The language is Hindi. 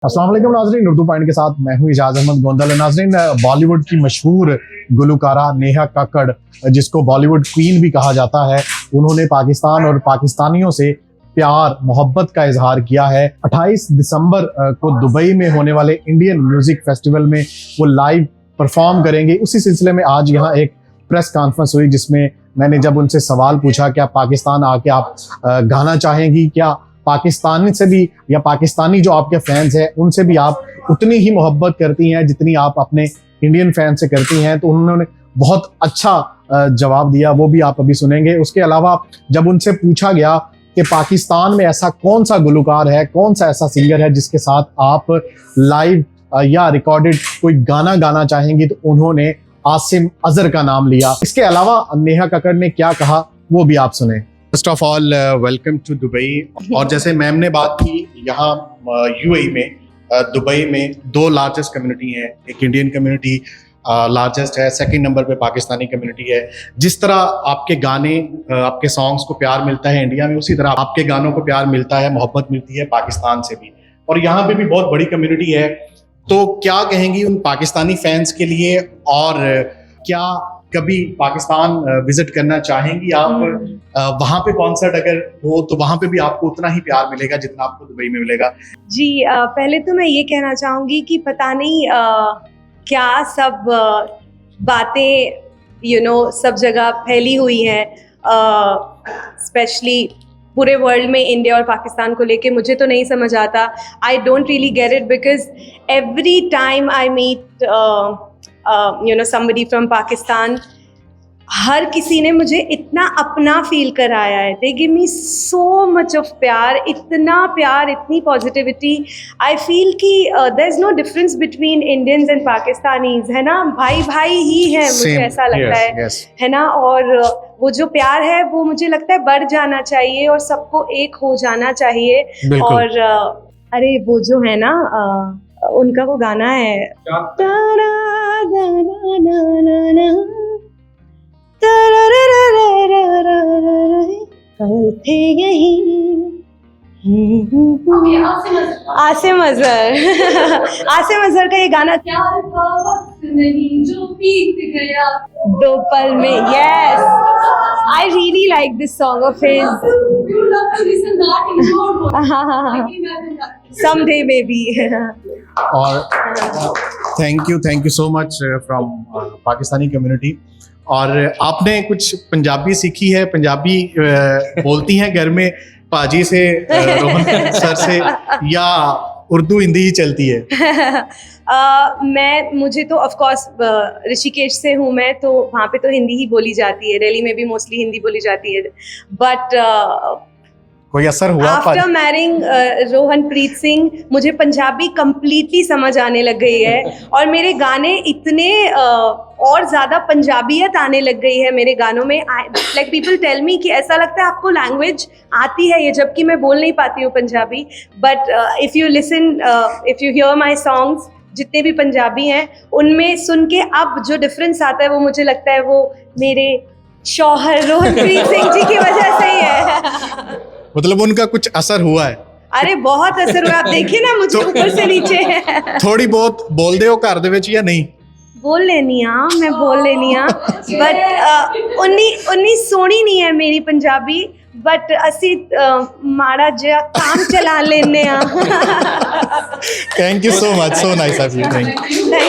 अस्सलाम वालेकुम नाज़रीन, उर्दू पॉइंट के साथ मैं हूं इजाज़ अहमद गोंदल। नाज़रीन, बॉलीवुड की मशहूर गुलकारा नेहा कक्कड़, जिसको बॉलीवुड क्वीन भी कहा जाता है, उन्होंने पाकिस्तान और पाकिस्तानियों से प्यार मोहब्बत का इजहार किया है। 28 दिसंबर को दुबई में होने वाले इंडियन म्यूजिक फेस्टिवल में वो लाइव परफॉर्म करेंगे। उसी सिलसिले में आज यहाँ एक प्रेस कॉन्फ्रेंस हुई, जिसमें मैंने जब उनसे सवाल पूछा क्या पाकिस्तान आके आप गाना चाहेंगी, क्या पाकिस्तानी से भी या पाकिस्तानी जो आपके फैंस हैं उनसे भी आप उतनी ही मोहब्बत करती हैं जितनी आप अपने इंडियन फैन से करती हैं। तो उन्होंने बहुत अच्छा जवाब दिया, वो भी आप अभी सुनेंगे। उसके अलावा जब उनसे पूछा गया कि पाकिस्तान में ऐसा कौन सा गुलकार है, कौन सा ऐसा सिंगर है जिसके साथ आप लाइव या रिकॉर्डेड कोई गाना गाना चाहेंगी, तो उन्होंने आसिम अजहर का नाम लिया। इसके अलावा नेहा कक्कड़ ने क्या कहा वो भी आप सुने। First of all welcome to Dubai. और जैसे मैम ने बात की, यहाँ यूएई में दुबई में दो लार्जेस्ट कम्युनिटी हैं। एक इंडियन कम्युनिटी लार्जेस्ट है, सेकंड नंबर पे पाकिस्तानी कम्युनिटी है। जिस तरह आपके गाने आपके सॉन्ग्स को प्यार मिलता है इंडिया में, उसी तरह आपके गानों को प्यार मिलता है, मोहब्बत मिलती है पाकिस्तान से भी। और यहाँ पे भी बहुत बड़ी कम्युनिटी है। तो क्या कहेंगी उन पाकिस्तानी फैंस के लिए, और क्या कभी पाकिस्तान विजिट करना चाहेंगी आप? वहां पे कॉन्सर्ट अगर हो तो वहां पे भी आपको उतना ही प्यार मिलेगा जितना आपको दुबई में मिलेगा? जी, पहले तो मैं ये कहना चाहूँगी कि पता नहीं क्या सब बातें सब जगह फैली हुई हैं, स्पेशली पूरे वर्ल्ड में इंडिया और पाकिस्तान को लेके। मुझे तो नहीं समझ आता। I don't really get it because every time I meet somebody from Pakistan, हर किसी ने मुझे इतना अपना फील कराया है। They give me so much of प्यार, इतना प्यार, इतनी पॉजिटिविटी। आई फील कि there is no difference between Indians and Pakistanis, है ना, भाई भाई ही है। मुझे ऐसा लगता है ना। और वो जो प्यार है वो मुझे लगता है बढ़ जाना चाहिए और सबको एक हो जाना चाहिए। और अरे वो जो है ना, उनका वो गाना है कल थे यही आसिम अजहर का ये गाना नहीं जो बीत गया दो पल में। Yes, I really like this song of his. someday maybe। और thank you so much from Pakistani community. और आपने कुछ पंजाबी सीखी है? पंजाबी बोलती हैं घर में पाजी से, रोहन सर से, या उर्दू हिंदी ही चलती है? मुझे तो ऑफ कोर्स ऋषिकेश से हूँ मैं, तो वहाँ पे तो हिंदी ही बोली जाती है। दिल्ली में भी मोस्टली हिंदी बोली जाती है। बट कोई असर हुआ? आफ्टर मैरिंग रोहनप्रीत सिंह मुझे पंजाबी कंप्लीटली समझ आने लग गई है, और मेरे गाने इतने और ज़्यादा पंजाबियत आने लग गई है मेरे गानों में। लाइक पीपल टेल मी कि ऐसा लगता है आपको लैंग्वेज आती है ये, जबकि मैं बोल नहीं पाती हूँ Punjabi. But if you listen, if you here my songs, जितने भी पंजाबी हैं उनमें सुन के अब जो डिफरेंस आता है वो मुझे लगता है वो मेरे शौहर रोहनप्रीत सिंह जी की वजह से ही है। मतलब उनका कुछ असर हुआ है? अरे बहुत असर हुआ। आप देखिए ना, मुझे ऊपर से नीचे थोड़ी बहुत बोल दे हो घर दे विच या नहीं? बोल लेनी हाँ, मैं बोल लेनी हाँ, बट उन्नी सोनी नहीं है मेरी पंजाबी। बट असी माड़ा जिहा काम चला लेने। Thank you so much, so nice of you. Thank you.